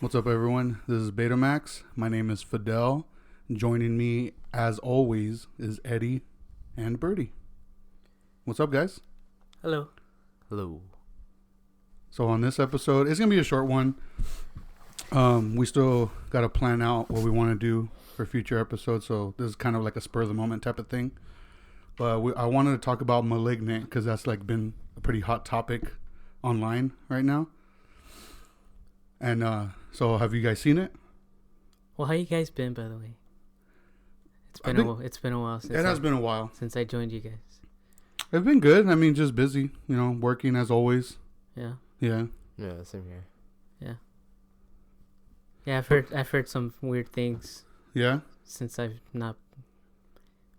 What's up, everyone? This is Betamax. My name is Fidel. Joining me, as always, is Eddie and Birdie. What's up, guys? Hello. Hello. So on this episode, it's going to be a short one. We still got to plan out what we want to do for future episodes, so this is kind of like a spur-of-the-moment type of thing. But I wanted to talk about Malignant because that's like been a pretty hot topic online right now. And so have you guys seen it? Well, how you guys been, by the way? It's been a while since it has been a while since I joined you guys. It's been good. I mean, just busy, working as always. Yeah. Yeah. Yeah, same here. Yeah. Yeah, I've heard some weird things. Yeah. Since I've not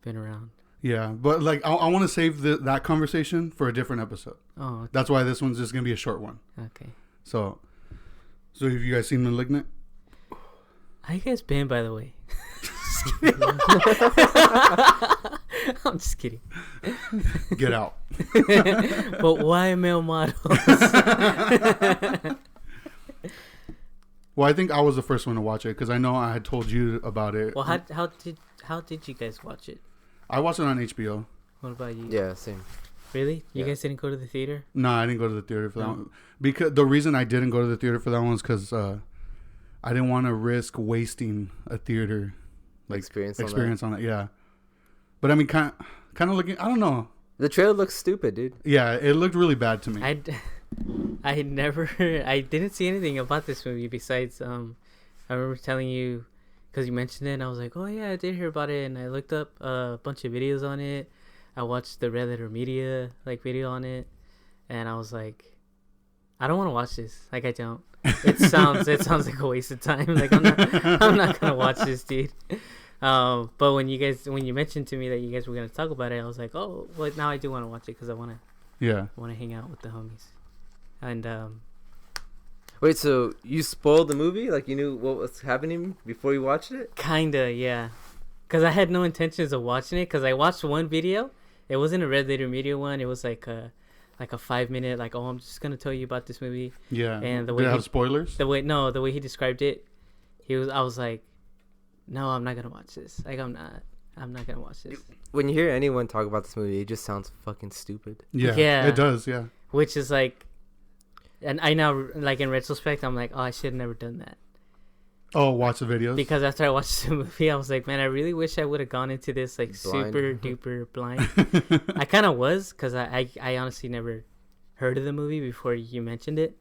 been around. Yeah, but like I want to save that conversation for a different episode. Oh. Okay. That's why this one's just gonna be a short one. Okay. So have you guys seen Malignant? How you guys been, by the way? I'm just kidding. Get out. But why male models? Well, I think I was the first one to watch it because I know I had told you about it. Well, how did you guys watch it? I watched it on HBO. What about you? Yeah, same. Really? You Yeah. guys didn't go to the theater? No, I didn't go to the theater for that one. Because the reason I didn't go to the theater for that one was because I didn't want to risk wasting a theater Experience on it. Yeah, but I mean, kind of looking. I don't know. The trailer looks stupid, dude. Yeah, it looked really bad to me. I didn't see anything about this movie besides I remember telling you because you mentioned it and I was like, oh yeah, I did hear about it, and I looked up a bunch of videos on it. I watched the Red Letter Media video on it, and I was like, I don't want to watch this. Like, I don't. It sounds like a waste of time. Like, I'm not gonna watch this, dude. But when you mentioned to me that you guys were gonna talk about it, I was like, oh, well, now I do want to watch it because I want to hang out with the homies. And Wait, so you spoiled the movie? Like, you knew what was happening before you watched it? kinda, yeah. Because I had no intentions of watching it. Because I watched one video. It wasn't a Red Letter Media one. It was like a 5-minute, like, oh, I'm just gonna tell you about this movie. Yeah. And the way did it have spoilers? The way he described it, I was like, no, I'm not gonna watch this. Like, I'm not gonna watch this. When you hear anyone talk about this movie, it just sounds fucking stupid. Yeah. It does. Yeah. Which is like, and I now, like, in retrospect, I'm like, oh, I should have never done that. Oh, watch the videos? Because after I watched the movie, I was like, man, I really wish I would have gone into this like Blind. super duper blind. I kind of was, because I honestly never heard of the movie before you mentioned it.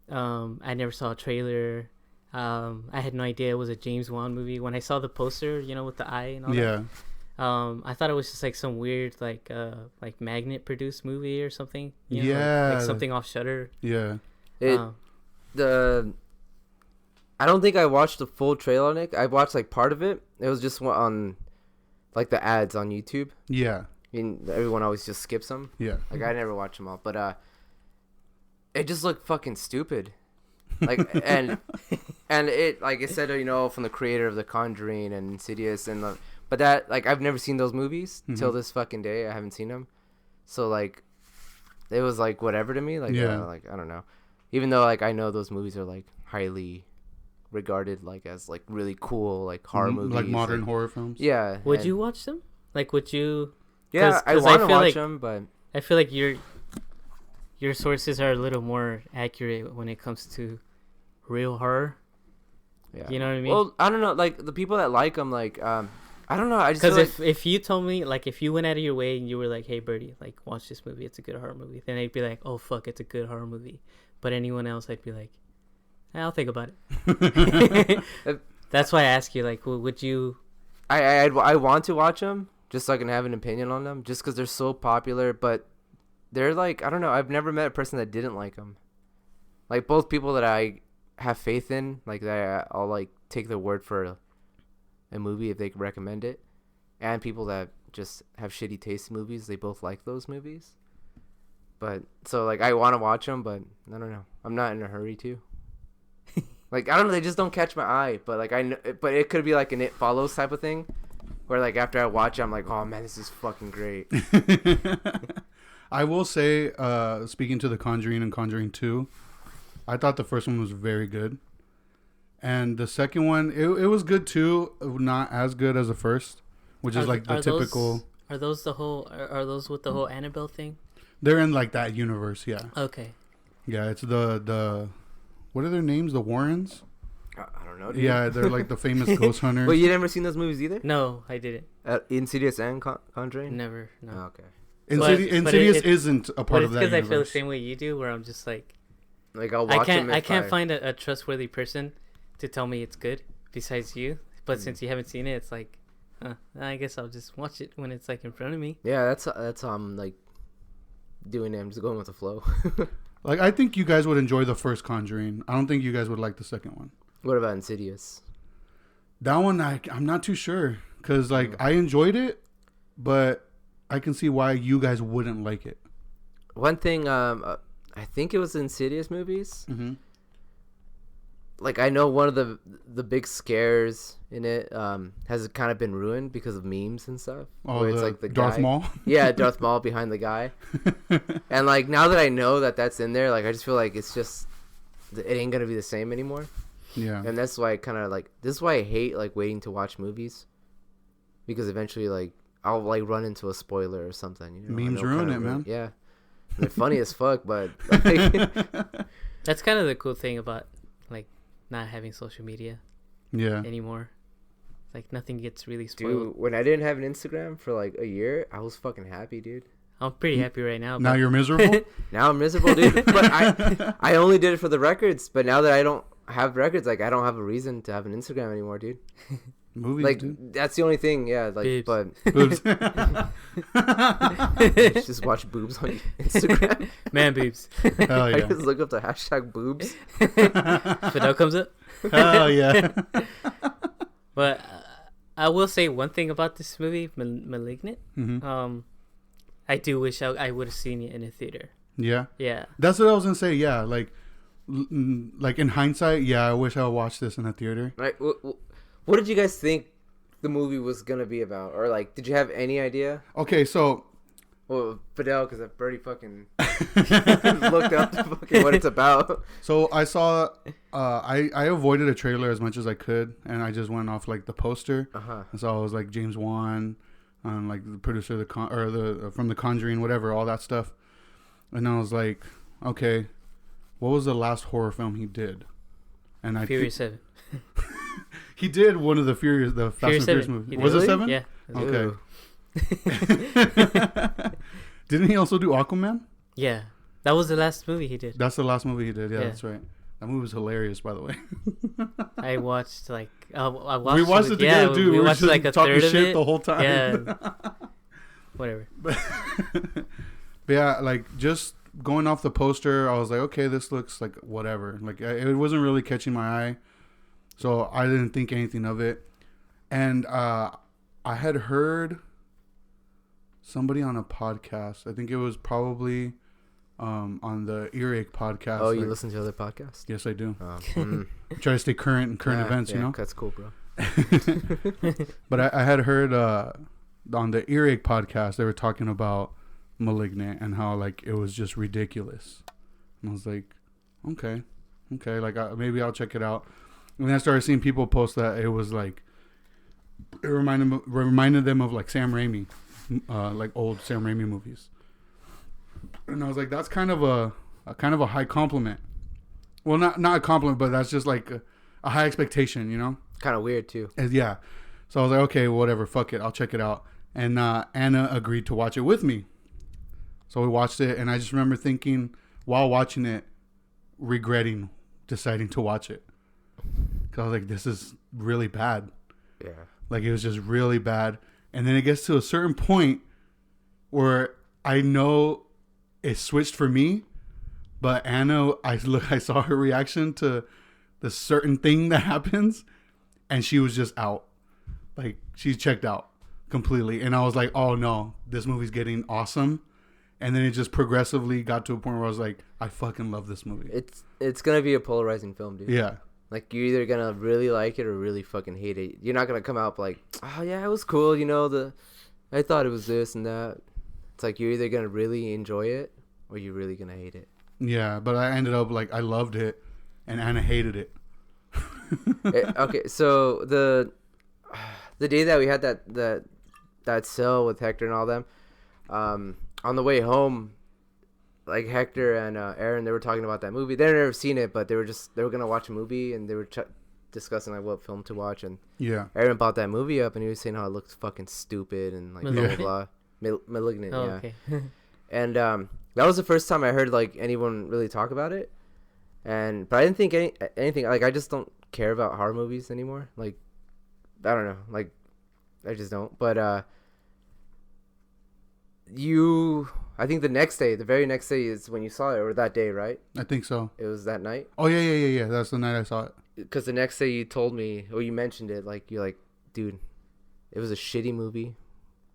I never saw a trailer. I had no idea it was a James Wan movie. When I saw the poster, with the eye and all that. I thought it was just like some weird like Magnet produced movie or something. Like something off Shudder. Yeah. I don't think I watched the full trailer on it. I watched like part of it. It was just on like the ads on YouTube. Yeah. I mean, everyone always just skips them. Yeah. Like, I never watch them all, but it just looked fucking stupid. Like, and it, like I said, from the creator of The Conjuring and Insidious but that, like, I've never seen those movies till this fucking day. I haven't seen them. So, like, it was like whatever to me. Like, like, I don't know. Even though, like, I know those movies are like highly regarded, like, as like really cool, like, horror movies, like modern horror films. Yeah. Would you watch them? Like, would you? Yeah, I want to watch them, but I feel like your sources are a little more accurate when it comes to real horror. Yeah. You know what I mean? Well, I don't know. Like, the people that like them, like, I don't know. I just because if you told me, like, if you went out of your way and you were like, hey, Birdie, like, watch this movie, it's a good horror movie, then I'd be like, oh fuck, it's a good horror movie. But anyone else, I'd be like, I'll think about it. That's why I ask you, like, would you? I want to watch them just so I can have an opinion on them, just because they're so popular. But they're like, I don't know. I've never met a person that didn't like them. Like, both people that I have faith in, like, that I'll like take their word for a movie if they recommend it, and people that just have shitty taste in movies, they both like those movies. But so, like, I want to watch them, but I don't know. I'm not in a hurry to. Like, I don't know, they just don't catch my eye. But like, but it could be like an It Follows type of thing, where like after I watch it, I'm like, oh man, this is fucking great. I will say, speaking to The Conjuring and Conjuring 2, I thought the first one was very good. And the second one, it was good too. Not as good as the first, which is like the typical. Are those the whole? Are those with the whole Annabelle thing? They're in like that universe, yeah. Okay. Yeah, it's the what are their names? The Warrens? I don't know. Dude. Yeah, they're like the famous ghost hunters. Wait, you never seen those movies either? No, I didn't. Insidious and Conjuring? Never. No. Oh, okay. Insidious isn't a part of that universe. Because I feel the same way you do, where I'm just like I'll watch them. I can't find a trustworthy person to tell me it's good besides you. But since you haven't seen it, it's like, I guess I'll just watch it when it's like in front of me. Yeah, that's how I'm like doing it. I'm just going with the flow. Like, I think you guys would enjoy the first Conjuring. I don't think you guys would like the second one. What about Insidious? That one, I'm not too sure. Because, like, I enjoyed it, but I can see why you guys wouldn't like it. One thing, I think it was Insidious movies. Mm-hmm. Like, I know one of the big scares in it has kind of been ruined because of memes and stuff. Oh, where it's like the Darth guy, Maul? Yeah, Darth Maul behind the guy. And, like, now that I know that that's in there, like, I just feel like it's just, it ain't going to be the same anymore. Yeah. And that's why I kind of, like, this is why I hate, like, waiting to watch movies. Because eventually, like, I'll, like, run into a spoiler or something. You know? Memes ruin it, man. Yeah. They're funny as fuck, but... Like, that's kind of the cool thing about, like, not having social media anymore. Like, nothing gets really spoiled. Dude, when I didn't have an Instagram for like a year, I was fucking happy, dude. I'm pretty happy right now. Now you're miserable? Now I'm miserable, dude. But I only did it for the records. But now that I don't have records, like, I don't have a reason to have an Instagram anymore, dude. Movies, like, dude. that's the only thing, yeah. Like, Boobs. but Boobs. just watch boobs on Instagram. Man boobs. Hell I yeah. just look up the hashtag boobs. Fidel comes up. Hell yeah. But I will say one thing about this movie, Malignant. Mm-hmm. I do wish I would have seen it in a theater. Yeah. Yeah. That's what I was gonna say. Yeah, like in hindsight, yeah, I wish I watched this in a theater. Right. What did you guys think the movie was gonna be about, or like, did you have any idea? Okay, so Well, Fidel, because I've already fucking looked up fucking what it's about. So I saw, I avoided a trailer as much as I could, and I just went off like the poster. And so I was like James Wan, like the producer of from The Conjuring, whatever, all that stuff. And I was like, okay, what was the last horror film he did? And Furious 7. He did one of the Fast and Furious movies. Was it 7? Yeah. Okay. Didn't he also do Aquaman? Yeah. That was the last movie he did. That's the last movie he did. Yeah, that's right. That movie was hilarious, by the way. I watched like we watched it together, dude. We were watched just like a talking third of shit it the whole time. Yeah. Whatever. But yeah, like just going off the poster, I was like, okay, this looks like whatever. Like it wasn't really catching my eye, so I didn't think anything of it. And I had heard somebody on a podcast. I think it was probably on the Earache podcast. Oh, you listen to other podcasts? Yes, I do. Try to stay current in current events, you know? That's cool, bro. But I had heard on the Earache podcast, they were talking about Malignant and how, like, it was just ridiculous. And I was like, okay. Like, maybe I'll check it out. And then I started seeing people post that it was, like, it reminded them of, like, Sam Raimi. Like, old Sam Raimi movies. And I was like, that's kind of a high compliment. Well, not a compliment, but that's just like a high expectation, you know? Kind of weird, too. Yeah. So I was like, okay, whatever, fuck it, I'll check it out. And Anna agreed to watch it with me. So we watched it, and I just remember thinking, while watching it, regretting deciding to watch it. Because I was like, this is really bad. Yeah. Like, it was just really bad. And then it gets to a certain point where I know it switched for me, but Anna, I saw her reaction to the certain thing that happens, and she was just out. Like, she checked out completely. And I was like, oh no, this movie's getting awesome. And then it just progressively got to a point where I was like, I fucking love this movie. It's gonna be a polarizing film, dude. Yeah. Like, you're either gonna really like it or really fucking hate it. You're not gonna come out like, oh yeah, it was cool, you know, I thought it was this and that. It's like, you're either gonna really enjoy it or you're really gonna hate it. Yeah, but I ended up like, I loved it, and Anna hated it. Okay, so the day that we had that sale with Hector and all them, on the way home, like Hector and Aaron, they were talking about that movie. They had never seen it, but they were gonna watch a movie, and they were discussing like what film to watch. And Yeah. Aaron brought that movie up, and he was saying how it looked fucking stupid and like blah blah Malignant? blah. Malignant, Oh, yeah. okay. And that was the first time I heard like anyone really talk about it. But I didn't think anything like I just don't care about horror movies anymore. Like I don't know, like I just don't. But I think the very next day is when you saw it, or that day, right? I think so. It was that night. Oh yeah. That's the night I saw it. Because the next day you told me, or you mentioned it, like you're like, dude, it was a shitty movie,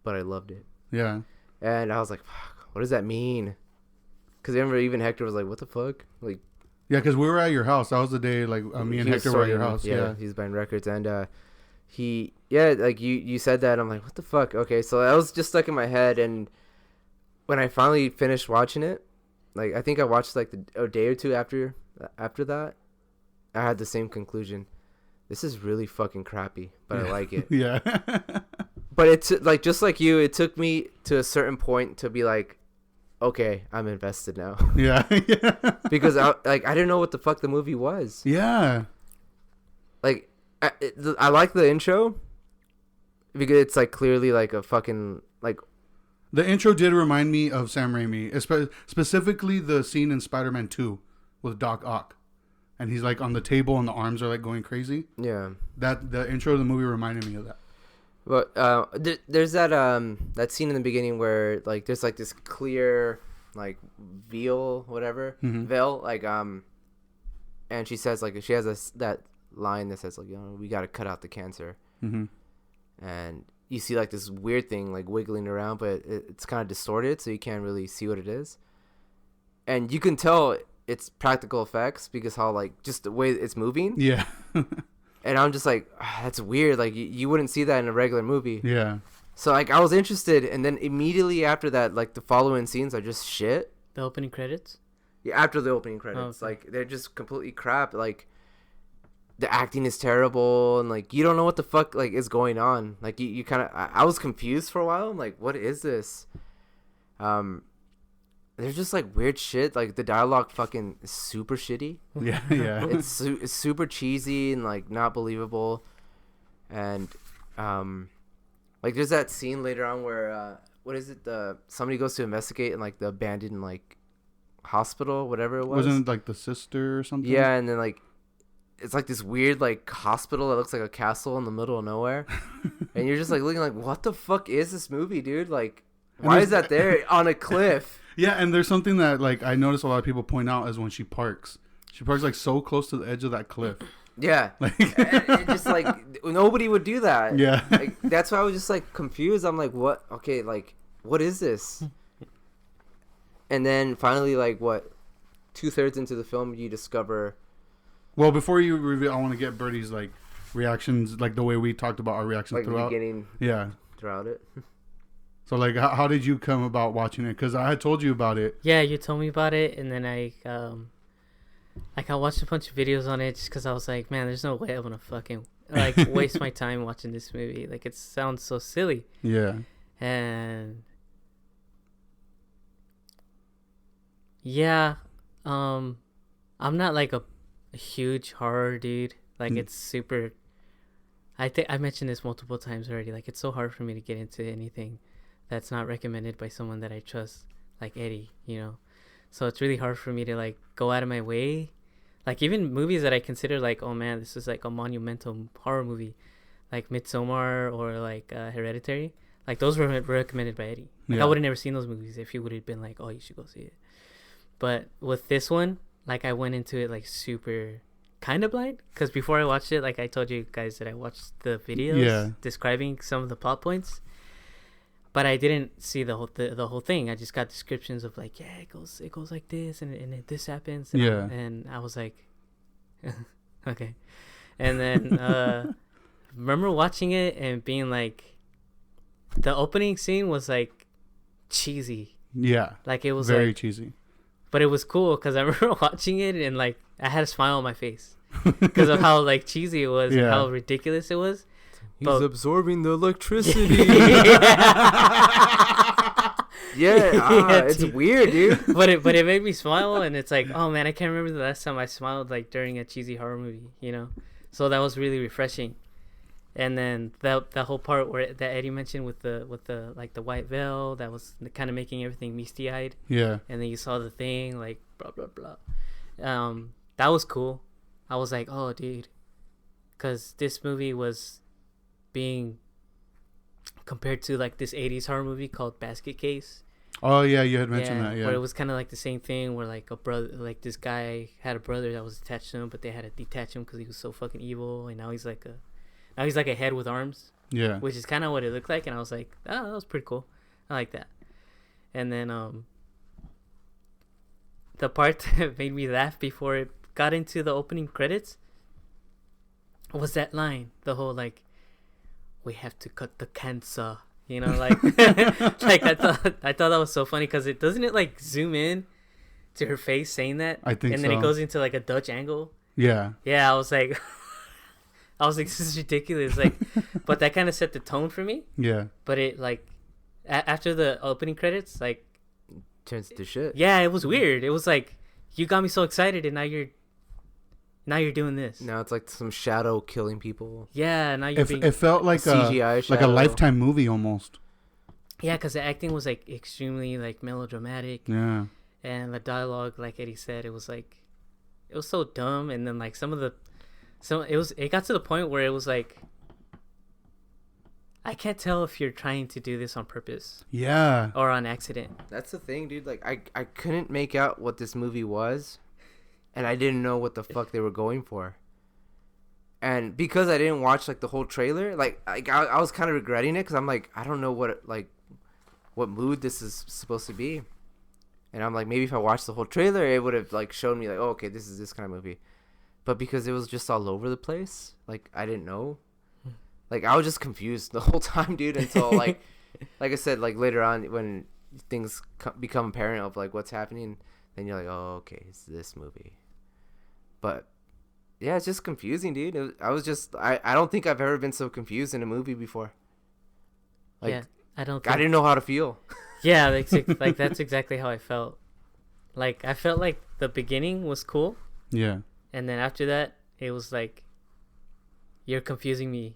but I loved it. Yeah. And I was like, fuck, what does that mean? Because I remember even Hector was like, what the fuck? Like, Yeah, because we were at your house. That was the day like me and he was Hector were at your sorting- house. Yeah. he's buying records, and like you said that, I'm like, what the fuck? Okay, so that was just stuck in my head, and when I finally finished watching it, like I think I watched like a day or two after that, I had the same conclusion. This is really fucking crappy, but I like it. Yeah. But it's like just like you, it took me to a certain point to be like, okay, I'm invested now. Yeah. Because I didn't know what the fuck the movie was. Yeah. Like I like the intro because it's like clearly like a fucking like The intro did remind me of Sam Raimi, specifically the scene in Spider-Man 2 with Doc Ock. And he's like on the table and the arms are like going crazy. yeah. That the intro of the movie reminded me of that. But there's that scene in the beginning where like there's like this clear like veil like and she says like she has that line that says like, you know, we got to cut out the cancer. Mm-hmm. And you see like this weird thing like wiggling around, but it's kind of distorted, so you can't really see what it is. And you can tell it's practical effects because how like just the way it's moving. Yeah. And I'm just like, that's weird. Like you wouldn't see that in a regular movie. Yeah. So like I was interested, and then immediately after that, like the following scenes are just shit. The opening credits. Yeah, after the opening credits, okay. like they're just completely crap. Like the acting is terrible, and like you don't know what the fuck like is going on. Like you kind of, I was confused for a while. I'm like, what is this? There's just like weird shit. Like the dialogue fucking is super shitty. Yeah. Yeah. It's super cheesy and like not believable. And like there's that scene later on where what is it? Somebody goes to investigate in like the abandoned like hospital, whatever it was. Wasn't it like the sister or something? Yeah, and then like it's like this weird like hospital that looks like a castle in the middle of nowhere. And you're just like looking like, what the fuck is this movie, dude? Like why is that there on a cliff? Yeah, and there's something that like I notice a lot of people point out is when she parks. She parks like so close to the edge of that cliff. Yeah. Like And just like nobody would do that. Yeah. Like that's why I was just like confused. I'm like, what? Okay, like what is this? And then finally, like what, 2/3 into the film, you discover. Well, before you reveal, I want to get Birdie's like reactions, like the way we talked about our reactions Like throughout. the beginning Yeah. throughout it. So like, how did you come about watching it? Because I had told you about it. Yeah, you told me about it, and then I watched a bunch of videos on it just because I was like, man, there's no way I'm gonna fucking like waste my time watching this movie. Like it sounds so silly. Yeah. And yeah, I'm not like a huge horror dude. Like it's super. I think I mentioned this multiple times already. Like it's so hard for me to get into anything that's not recommended by someone that I trust, like Eddie, you know. So it's really hard for me to like go out of my way. Like even movies that I consider like, oh man, this is like a monumental horror movie, like Midsommar or like Hereditary. Like those were recommended by Eddie. Like I would have never seen those movies if he would have been like, oh, you should go see it. But with this one, like I went into it like super kind of blind, because before I watched it, like I told you guys that I watched the videos describing some of the plot points, but I didn't see the whole thing. I just got descriptions of like, yeah, it goes like this, and this happens, and I was like, okay. And then remember watching it and being like, the opening scene was like cheesy. Yeah. Like it was very like, cheesy. but it was cool because I remember watching it and like I had a smile on my face. because of how like cheesy it was and Yeah. how ridiculous it was. He's But- absorbing the electricity. It's dude. weird, dude. but it made me smile, and it's like, oh man, I can't remember the last time I smiled like during a cheesy horror movie, you know. So that was really refreshing. And then that whole part where that Eddie mentioned with the like the white veil, that was kind of making everything misty eyed. Yeah. And then you saw the thing like blah blah blah. That was cool. I was like, oh dude, because this movie was being compared to like this 80s horror movie called Basket Case. Oh yeah, you had mentioned that. Yeah. Where it was kind of like the same thing, where like a brother, like this guy had a brother that was attached to him, but they had to detach him because he was so fucking evil, and now he's like a head with arms, Yeah. which is kind of what it looked like, and I was like, oh, that was pretty cool. I like that. And then the part that made me laugh before it got into the opening credits was that line, the whole like, we have to cut the cancer, you know, like like I thought that was so funny, because it doesn't it like zoom in to her face saying that, I think and then so. it goes into like a Dutch angle. Yeah. Yeah, I was like this is ridiculous, like, but that kind of set the tone for me. Yeah. But it like after the opening credits, like, Turns to shit. yeah, it was weird. It was like, you got me so excited, and now you're doing this. Now it's like some shadow killing people. Yeah, now you're being, It felt like CGI like a shadow. Lifetime movie almost. yeah, because the acting was like extremely like melodramatic, Yeah. and the dialogue, like Eddie said, it was like, it was so dumb. And then like it got to the point where it was like, I can't tell if you're trying to do this on purpose Yeah. or on accident. That's the thing, dude. Like, I couldn't make out what this movie was, and I didn't know what the fuck they were going for. And because I didn't watch like the whole trailer, like I was kind of regretting it, because I'm like, I don't know what mood this is supposed to be. And I'm like, maybe if I watched the whole trailer, it would have like shown me like, oh, okay, this is this kind of movie. But because it was just all over the place, like I didn't know. Like I was just confused the whole time, dude, until like I said, like later on when things become apparent of like what's happening, then you're like, oh, okay, it's this movie. But yeah, it's just confusing, dude. I don't think I've ever been so confused in a movie before. Like, Yeah, I don't. I didn't know how to feel. Yeah, like that's exactly how I felt. Like I felt like the beginning was cool, Yeah. and then after that, it was like, you're confusing me.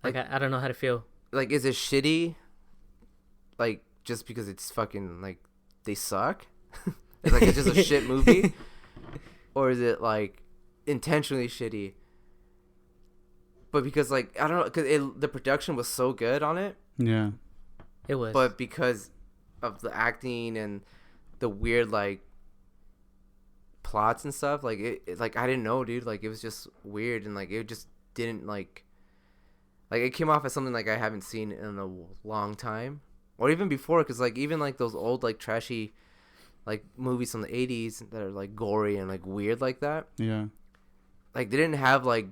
Like I don't know how to feel. Like, is it shitty? Like, just because it's fucking like they suck? It's like it's just a shit movie, or is it like intentionally shitty? But because like I don't know, because the production was so good on it, Yeah. It was. but because of the acting and the weird like plots and stuff, like it like I didn't know, dude. Like it was just weird, and like it just didn't like it came off as something like I haven't seen in a long time, or even before, because like even like those old like trashy like movies from the 80s that are like gory and like weird like that, Yeah. like they didn't have like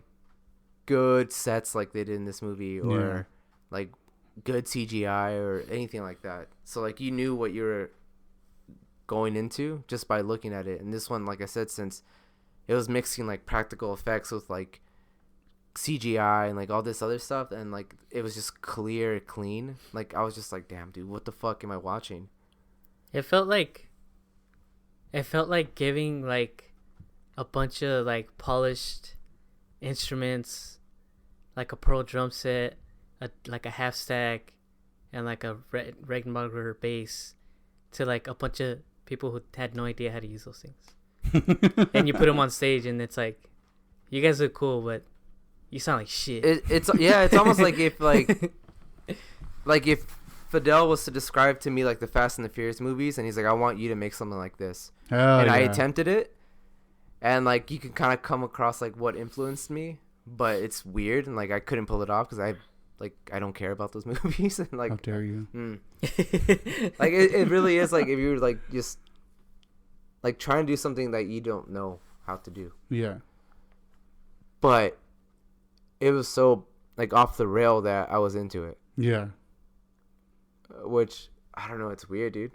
good sets like they did in this movie, or Yeah. like good CGI or anything like that. So like you knew what you were going into just by looking at it. And this one, like I said, since it was mixing like practical effects with like CGI and like all this other stuff, and like it was just clean, like I was just like, damn, dude, what the fuck am I watching? It felt like giving like a bunch of like polished instruments, like a pearl drum set, like a half stack, and like a Regenbacher bass, to like a bunch of people who had no idea how to use those things. And you put them on stage, and it's like, you guys look cool, but you sound like shit. It's almost like if like if Fidel was to describe to me like the Fast and the Furious movies, and he's like, I want you to make something like this. Hell And yeah. I attempted it, and like you can kind of come across like what influenced me, but it's weird, and like I couldn't pull it off because I don't care about those movies. And like, How dare you? like it really is like if you're like just like trying to do something that you don't know how to do, Yeah. but it was so like off the rail that I was into it. Yeah. Which I don't know, it's weird, dude.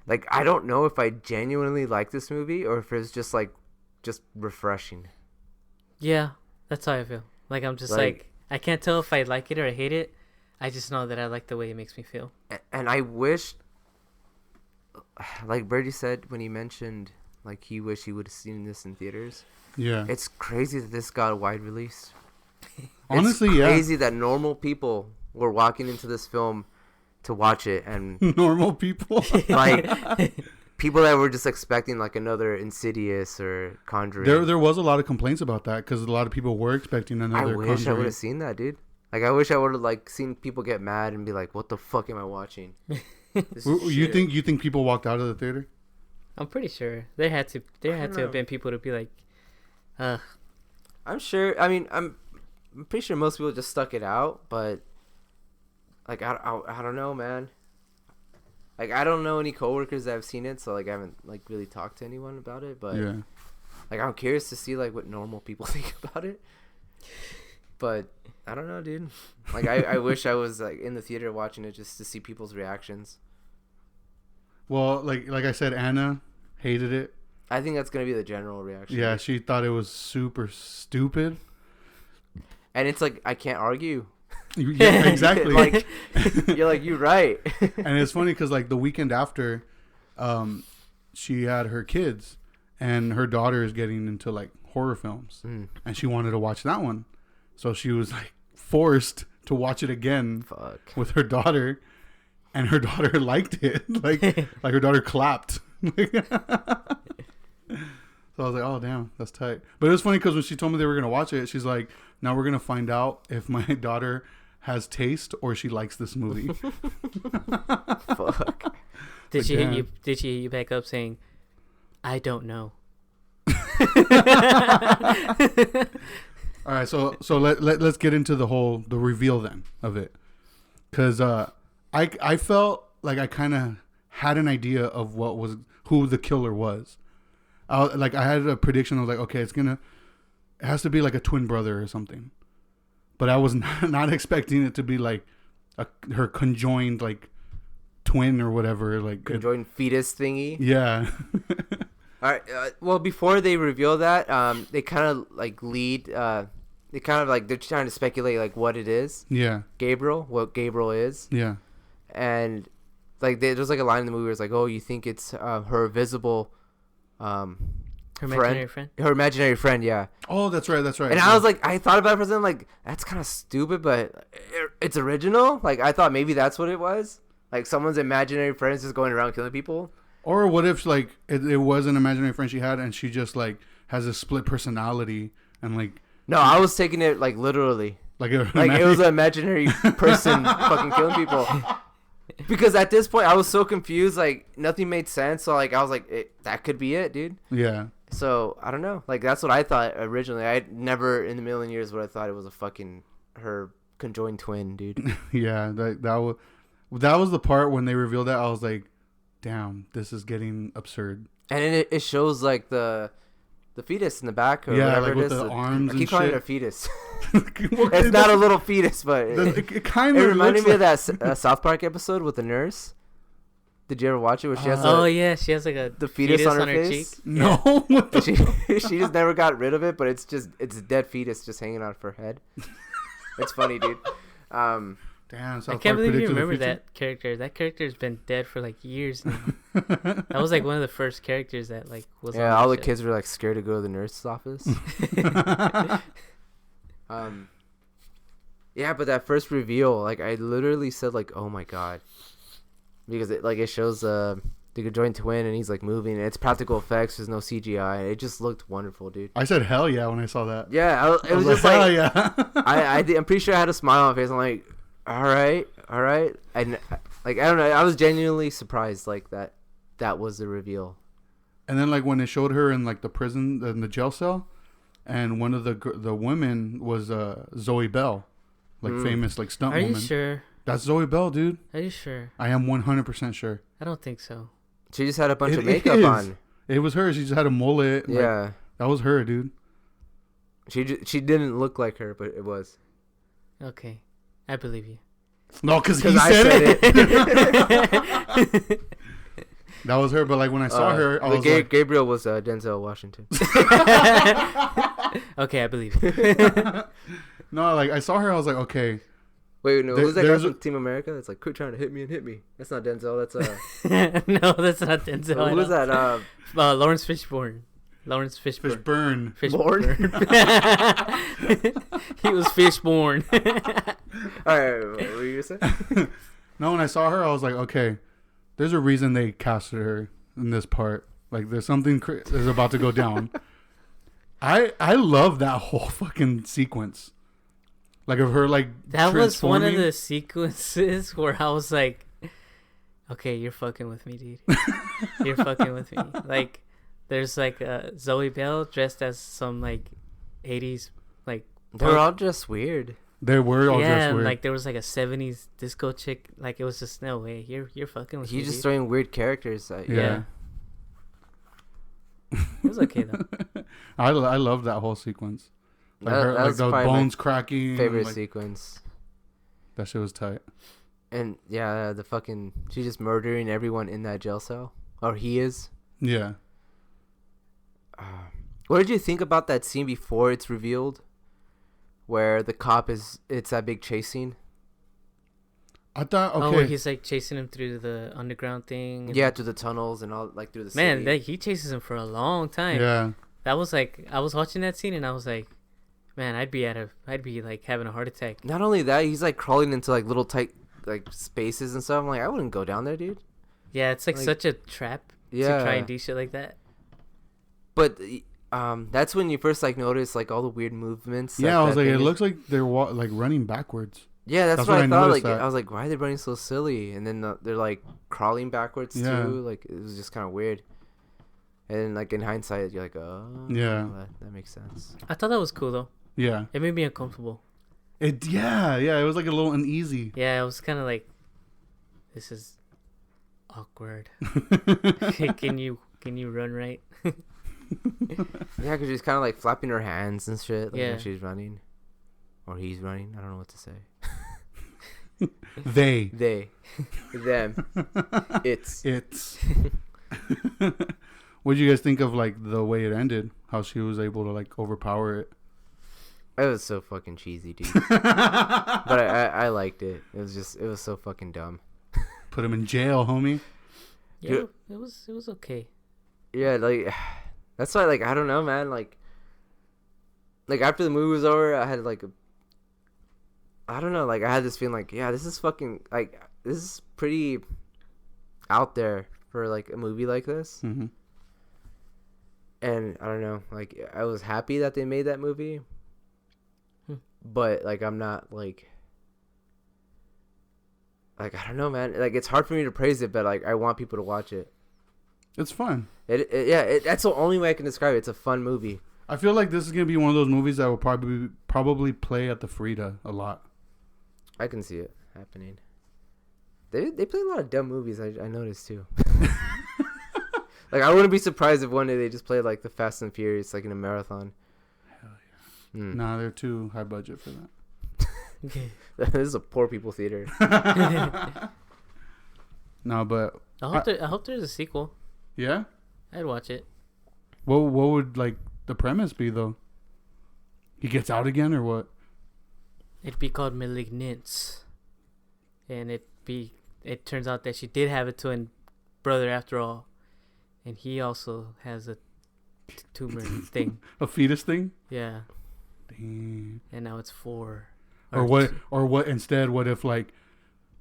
Like I don't know if I genuinely like this movie or if it's just refreshing. Yeah, that's how I feel. Like I'm just Like- like I can't tell if I like it or I hate it. I just know that I like the way it makes me feel. And I wish, like Birdie said when he mentioned, like he wished he would have seen this in theaters. Yeah. It's crazy that this got a wide release. Honestly, it's yeah. crazy that normal people were walking into this film to watch it, and Normal people. like people that were just expecting like another Insidious or Conjuring. There was a lot of complaints about that because a lot of people were expecting I another wish I would Conjuring. have seen that, dude. Like I wish I would have like seen people get mad and be like, "What the fuck am I watching?" This is You shit. think people walked out of the theater? I'm pretty sure there had to know. have been people to be like, I'm sure. I mean, I'm pretty sure most people just stuck it out, but like I don't know, man. Like I don't know any coworkers that have seen it, so like I haven't like really talked to anyone about it. But Yeah. like I'm curious to see like what normal people think about it. But I don't know, dude. Like I wish I was like in the theater watching it just to see people's reactions. Well, like I said, Anna hated it. I think that's gonna be the general reaction. Yeah, she thought it was super stupid. And it's like I can't argue. Yeah, exactly. Like you're like you're right. And it's funny because like the weekend after, she had her kids, and her daughter is getting into like horror films, and she wanted to watch that one, so she was like forced to watch it again Fuck. with her daughter, and her daughter liked it. Like her daughter clapped. So I was like, oh damn, that's tight. But it was funny because when she told me they were gonna watch it, she's like, now we're gonna find out if my daughter has taste or she likes this movie. Fuck. did she hit damn. you? Did she hit you back up saying, "I don't know"? All right, so let's get into the reveal then of it, because I felt like I kind of had an idea of who the killer was. I had a prediction. I was like, okay, it has to be like a twin brother or something, but I was not expecting it to be like her conjoined like twin or whatever, like Conjoined fetus thingy. yeah. All right. Well, before they reveal that, they kind of like lead. They kind of like they're trying to speculate like what it is. Yeah. What Gabriel is, Yeah. and like there's like a line in the movie where it's like, oh, you think it's her visible, Her imaginary friend. her imaginary friend, yeah. Oh, that's right. And I was like, I thought about it for a second, like that's kind of stupid, but it's original. Like I thought maybe that's what it was. Like someone's imaginary friend is just going around killing people. Or what if like it was an imaginary friend she had and she just like has a split personality and like No, I was taking it like literally. like It was an imaginary person fucking killing people. Because at this point I was so confused, like nothing made sense. So like I was like, that could be it, dude. yeah. So I don't know. Like that's what I thought originally. I never in a million years would I thought it was a fucking her conjoined twin, dude. Yeah, that was the part when they revealed that I was like, damn, this is getting absurd. And it shows like the fetus in the back or Yeah, whatever like it with is. the arms I keep and calling shit. it a fetus. Well, It's not a little fetus, but it kind it of reminded me of that South Park episode with the nurse. Did you ever watch it? Where she has Oh yeah, she has like the fetus on her face. cheek. No. What the She just never got rid of it, but it's a dead fetus just hanging out of her head. It's funny, dude. Damn, I South can't Park believe you predicted the remember future. that character. That character's been dead for like years now. That was like one of the first characters that like was. Yeah, on all that the shit. kids were like scared to go to the nurse's office. Yeah, but that first reveal, like I literally said, like, "Oh my god," because it shows the conjoined twin and he's like moving. And it's practical effects. There's no CGI. It just looked wonderful, dude. I said hell yeah when I saw that. Yeah, it was just hell like yeah. I'm pretty sure I had a smile on my face. I'm like, all right. And like I don't know. I was genuinely surprised, like that was the reveal. And then like when they showed her in like the prison, in the jail cell, and one of the women was Zoe Bell, like famous like stunt Are woman. you sure? That's Zoe Bell, dude. Are you sure? I am 100% sure. I don't think so. She just had a bunch It of makeup is. on. It was her. She just had a mullet. like, Yeah, that was her, dude. she didn't look like her, but it was. Okay, I believe you. No, because he I said said it. That was her. But like when I saw her, I was like, Gabriel was Denzel Washington. Okay, I believe. no, like I saw her, I was like, okay. Wait, no, who's that guy from Team America that's like, quit trying to hit me and hit me? That's not Denzel. That's No, that's not Denzel. Who was that? Lawrence Fishburne. Lawrence Fishburne. Fishburne. He was Fishborn. All right, what were you gonna say? No, when I saw her, I was like, okay, there's a reason they casted her in this part. Like, there's something is about to go down. I love that whole fucking sequence. Like of her, like that was one of the sequences where I was like, okay, you're fucking with me, dude. You're fucking with me. Like, there's like Zoe Bell dressed as some like 80s like. They're all just weird. They were all just weird. And like there was like a 70s disco chick. Like it was just no way. You're fucking with me. He's just throwing weird characters. Yeah. It was okay though. I love that whole sequence. Like, like the bones cracking. Favorite like, sequence. That shit was tight. And yeah, she's just murdering everyone in that jail cell. Or he is. Yeah. What did you think about that scene before it's revealed? Where the cop it's that big chase scene? I thought, okay. Oh, where he's like chasing him through the underground thing. Yeah, through the tunnels and all, like through the city. Man, he chases him for a long time. Yeah. That was like, I was watching that scene and I was like, man, I'd be like having a heart attack. Not only that, he's like crawling into like little tight like spaces and stuff. I'm like, I wouldn't go down there, dude. Yeah, it's like such a trap to try and do shit like that. But that's when you first like notice like all the weird movements. Yeah, I was like, it looks like they're like running backwards. Yeah, that's what I thought. Like, I was like, why are they running so silly? And then they're like crawling backwards too. Like it was just kind of weird. And like in hindsight, you're like, oh, yeah, that makes sense. I thought that was cool though. Yeah, it made me uncomfortable. It was like a little uneasy. Yeah, I was kind of like, this is awkward. Can you run right? Yeah, because she's kind of like flapping her hands and shit like when she's running. Or he's running. I don't know what to say. They. Them. It's. What did you guys think of like the way it ended? How she was able to like overpower it? It was so fucking cheesy, dude. But I liked it. It was so fucking dumb. Put him in jail, homie. Yeah, it was okay. Yeah, like that's why, like, I don't know, man. Like after the movie was over, I had like I don't know, like I had this feeling like, yeah, this is fucking like this is pretty out there for like a movie like this. Mm-hmm. And I don't know, like I was happy that they made that movie. But like I'm not like I don't know, man. Like it's hard for me to praise it, but like I want people to watch it. It's fun. That's the only way I can describe it. It's a fun movie. I feel like this is gonna be one of those movies that will probably play at the Frida a lot. I can see it happening. They play a lot of dumb movies. I noticed too. Like I wouldn't be surprised if one day they just play like the Fast and Furious like in a marathon. Hell yeah. Nah, they're too high budget for that. This is a poor people theater. No, but I hope there's a sequel. Yeah, I'd watch it. What would like the premise be though? He gets out again or what? It'd be called Malignant, and it turns out that she did have a twin brother after all, and he also has a tumor thing. A fetus thing? Yeah. Damn. And now it's 4. Or what instead? What if like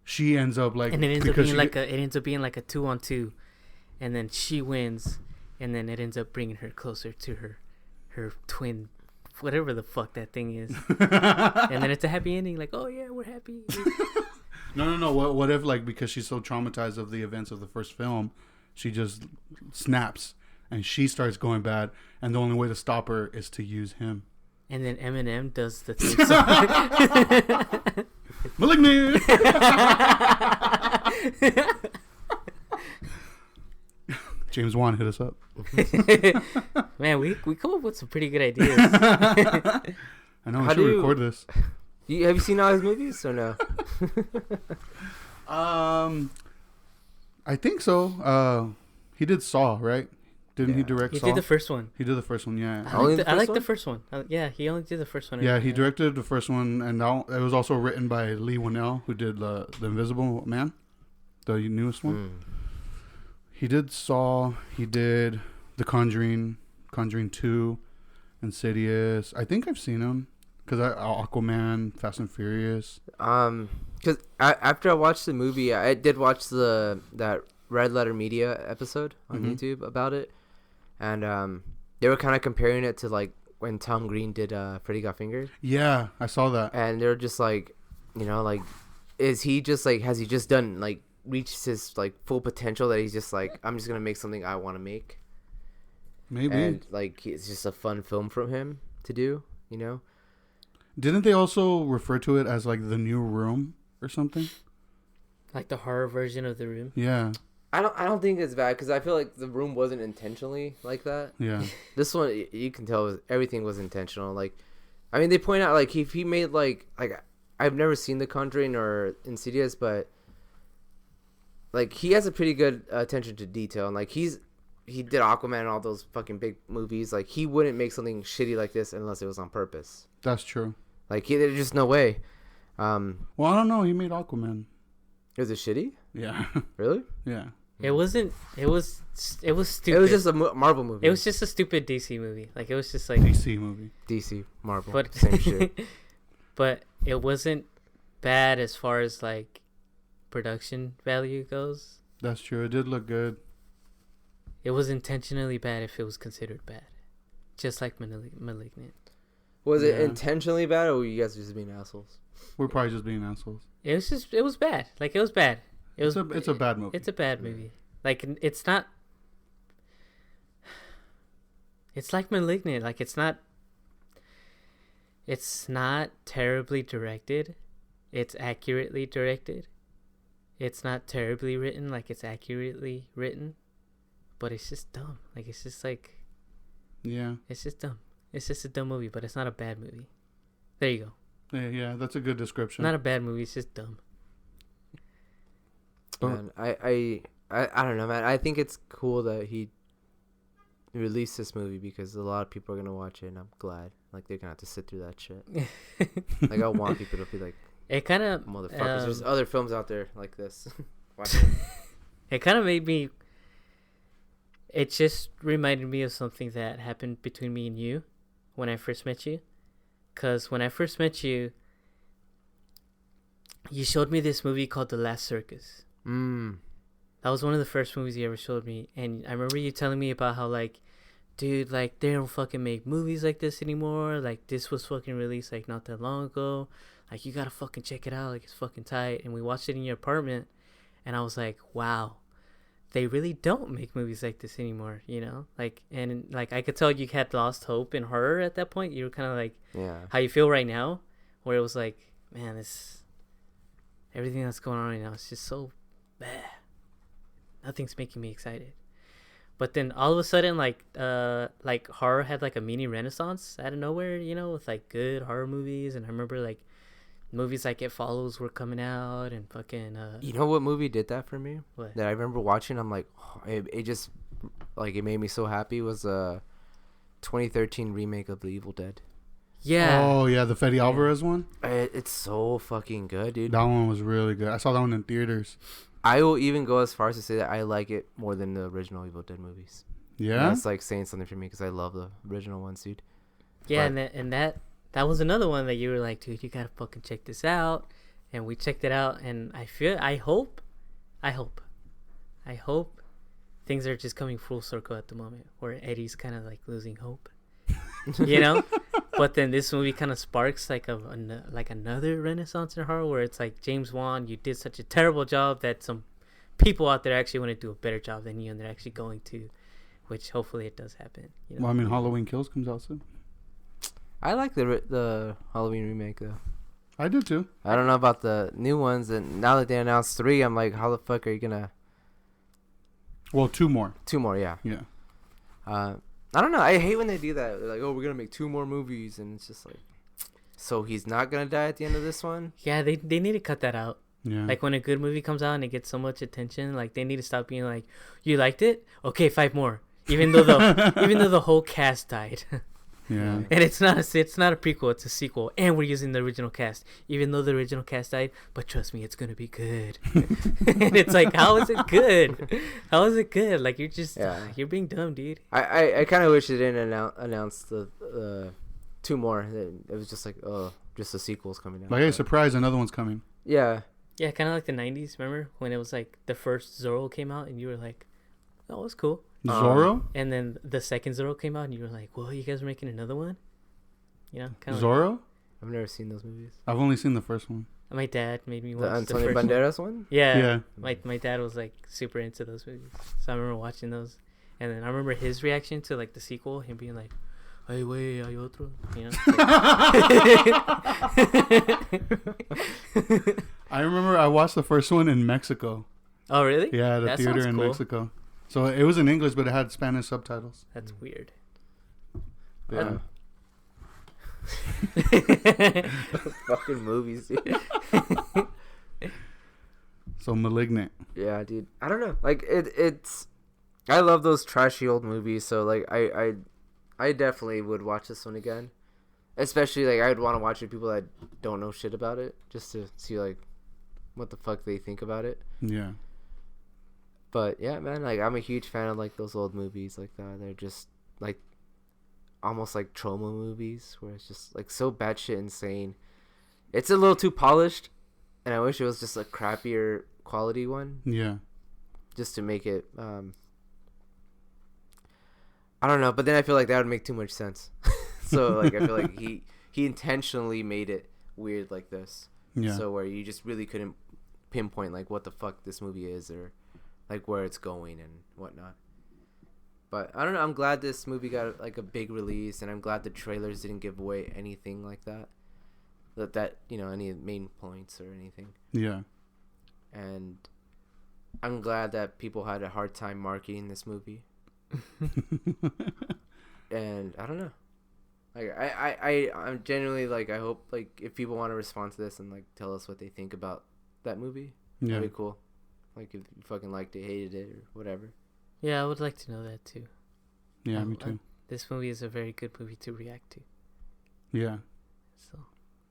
she ends up like, and it ends up being like a 2-on-2, and then she wins, and then it ends up bringing her closer to her twin, whatever the fuck that thing is, and then it's a happy ending. Like, oh yeah, we're happy. No. What if like because she's so traumatized of the events of the first film, she just snaps and she starts going bad, and the only way to stop her is to use him. And then Eminem does the theme song. Malignant. James Wan, hit us up. Man, we come up with some pretty good ideas. I know. We should record this. Have you seen all his movies or no? I think so. He did Saw, right? Didn't he Yeah. direct He Saw? did the first one. He did the first one, yeah. I like the first one. Yeah, he only did the first one. Yeah, he directed the first one, and now it was also written by Lee Winnell, who did the Invisible Man, the newest one. He did Saw. He did The Conjuring, Conjuring 2, Insidious. I think I've seen him because Aquaman, Fast and Furious. Because after I watched the movie, I did watch that Red Letter Media episode on YouTube about it, and they were kind of comparing it to like when Tom Green did Freddy Got Fingered. Yeah, I saw that. And they're just like, you know, like, is he just like, has he just done like reached his like full potential that he's just like, I'm just gonna make something I want to make. Maybe. And like it's just a fun film from him to do, you know. Didn't they also refer to it as like The New Room or something? Like the horror version of The Room. Yeah. I don't think it's bad because I feel like The Room wasn't intentionally like that. Yeah. This one you can tell everything was intentional. Like, I mean, they point out like he made like I've never seen The Conjuring or Insidious, but like he has a pretty good attention to detail, and like he did Aquaman and all those fucking big movies. Like he wouldn't make something shitty like this unless it was on purpose. That's true. Like there's just no way. Well, I don't know. He made Aquaman. Was it shitty? Yeah. Really? Yeah. It wasn't. It was stupid. It was just a Marvel movie. It was just a stupid DC movie. Like it was just like DC movie. DC, Marvel, but same shit. but it wasn't bad as far as like production value goes. That's true. It did look good. It was intentionally bad if it was considered bad, just like Malignant. Was it Yeah. intentionally bad, or were you guys just being assholes? We're probably just being assholes. It was bad. Like it was bad. It's a bad movie. It's a bad movie. Like it's not. It's like Malignant. Like it's not. It's not terribly directed. It's accurately directed. It's not terribly written. Like it's accurately written, but it's just dumb. Like it's just like. Yeah. It's just dumb. It's just a dumb movie, but it's not a bad movie. There you go. Yeah, that's a good description. Not a bad movie. It's just dumb. Man, I don't know, man. I think it's cool that he released this movie because a lot of people are gonna watch it, and I'm glad. Like they're gonna have to sit through that shit. Like I want people to be like, It kind of motherfuckers. There's other films out there like this. Watch it. It kind of made me. It just reminded me of something that happened between me and you when I first met you. Because when I first met you, you showed me this movie called The Last Circus. That was one of the first movies you ever showed me. And I remember you telling me about how, like, dude, like, they don't fucking make movies like this anymore. Like, this was fucking released, like, not that long ago. Like, you gotta fucking check it out. Like, it's fucking tight. And we watched it in your apartment. And I was like, wow. They really don't make movies like this anymore, you know? Like, and, like, I could tell you had lost hope in horror at that point. You were kind of like, Yeah. how you feel right now, where it was like, man, everything that's going on right now is just so bad. Nothing's making me excited. But then all of a sudden, like horror had like a mini renaissance out of nowhere, you know, with like good horror movies. And I remember like movies like It Follows were coming out and fucking. You know what movie did that for me? What? That I remember watching. I'm like, it just like it made me so happy. Was a 2013 remake of The Evil Dead. Yeah. Oh yeah, the Fede Alvarez one. It's so fucking good, dude. That one was really good. I saw that one in theaters. I will even go as far as to say that I like it more than the original Evil Dead movies. Yeah. That's like saying something for me because I love the original ones, dude. Yeah, But- and that was another one that you were like, dude, you gotta fucking check this out. And we checked it out, and I hope things are just coming full circle at the moment, where Eddie's kind of like losing hope, you know. But then this movie kind of sparks like another renaissance in horror, where it's like, James Wan, you did such a terrible job that some people out there actually want to do a better job than you, and they're actually going to, which hopefully it does happen. You know? Well, I mean, Halloween Kills comes out soon. I like the Halloween remake though. I do too. I don't know about the new ones, and now that they announced 3, I'm like, how the fuck are you gonna? Well, 2 more. 2 more, yeah. Yeah. I don't know. I hate when they do that. They're like, oh, we're gonna make 2 more movies, and it's just like, so he's not gonna die at the end of this one. Yeah, they need to cut that out. Yeah. Like when a good movie comes out and it gets so much attention, like they need to stop being like, "You liked it? Okay, 5 more." Even though the whole cast died. Yeah. And it's not a prequel, it's a sequel, and we're using the original cast, even though the original cast died. But trust me, it's gonna be good. And it's like, how is it good? How is it good? Like you're being dumb, dude. I kind of wish they didn't announce the 2 more. It was just like, oh, just the sequel's coming out. Like, hey, surprise, another one's coming. Yeah. Yeah, kind of like the 90s. Remember when it was like the first Zorro came out and you were like, oh, it's cool. Zorro? And then the second Zorro came out and you were like, well, you guys are making another one? You know, kind of Zorro? I've never seen those movies. I've only seen the first one. My dad made me The watch the Antonio first Banderas one? Yeah. Yeah. My dad was like super into those movies. So I remember watching those. And then I remember his reaction to like the sequel, him being like, ay, wey, hay otro. You know? I remember I watched the first one in Mexico. Oh, really? Yeah, the That theater sounds in cool. Mexico. So it was in English, but it had Spanish subtitles. That's weird. Yeah. Fucking movies, dude. So Malignant. Yeah, dude. I don't know. Like it's I love those trashy old movies, so like I definitely would watch this one again. Especially like I'd want to watch it with people that don't know shit about it, just to see like what the fuck they think about it. Yeah. But yeah, man, like I'm a huge fan of like those old movies like that. They're just like almost like trauma movies where it's just like so batshit insane. It's a little too polished, and I wish it was just a crappier quality one. Yeah. Just to make it I don't know, but then I feel like that would make too much sense. So like I feel like he intentionally made it weird like this. Yeah. So where you just really couldn't pinpoint like what the fuck this movie is or like where it's going and whatnot. But I don't know, I'm glad this movie got like a big release, and I'm glad the trailers didn't give away anything like that. That you know, any main points or anything. Yeah. And I'm glad that people had a hard time marketing this movie. And I don't know. Like I'm genuinely like, I hope like if people want to respond to this and like tell us what they think about that movie, Yeah. that'd be cool. Like if you fucking liked it, hated it, or whatever. Yeah, I would like to know that too. Yeah, me too. This movie is a very good movie to react to. Yeah. So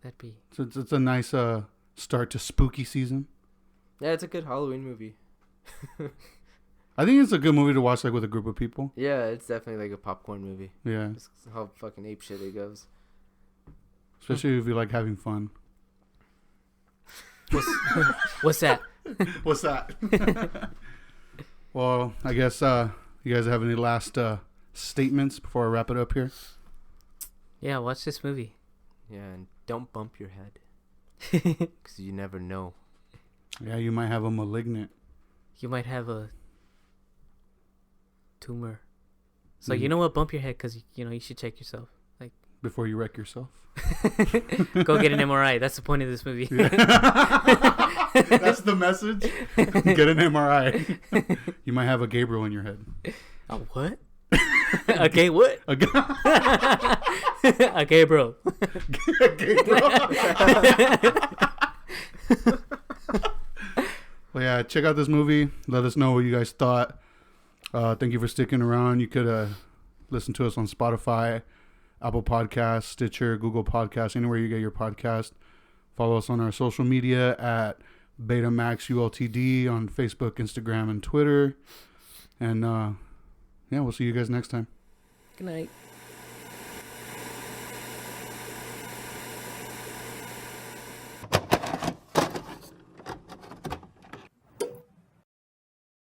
that'd be. So it's a nice start to spooky season. Yeah, it's a good Halloween movie. I think it's a good movie to watch like with a group of people. Yeah, it's definitely like a popcorn movie. Yeah. Just how fucking ape shit it goes. Especially if you like having fun. What's that? What's that? Well, I guess you guys have any last statements before I wrap it up here? Yeah, watch this movie. Yeah, and don't bump your head. Because you never know. Yeah, you might have a malignant. You might have a tumor. So you know what? Bump your head because you know you should check yourself. Like before you wreck yourself. Go get an MRI. That's the point of this movie. Yeah. That's the message. Get an MRI. You might have a Gabriel in your head. A what? A gay what? A gay bro. A Gabriel. Well, yeah, check out this movie. Let us know what you guys thought. Thank you for sticking around. You could listen to us on Spotify, Apple Podcasts, Stitcher, Google Podcasts, anywhere you get your podcast. Follow us on our social media at BetamaxULTD on Facebook, Instagram, and Twitter. And yeah, we'll see you guys next time. Good night.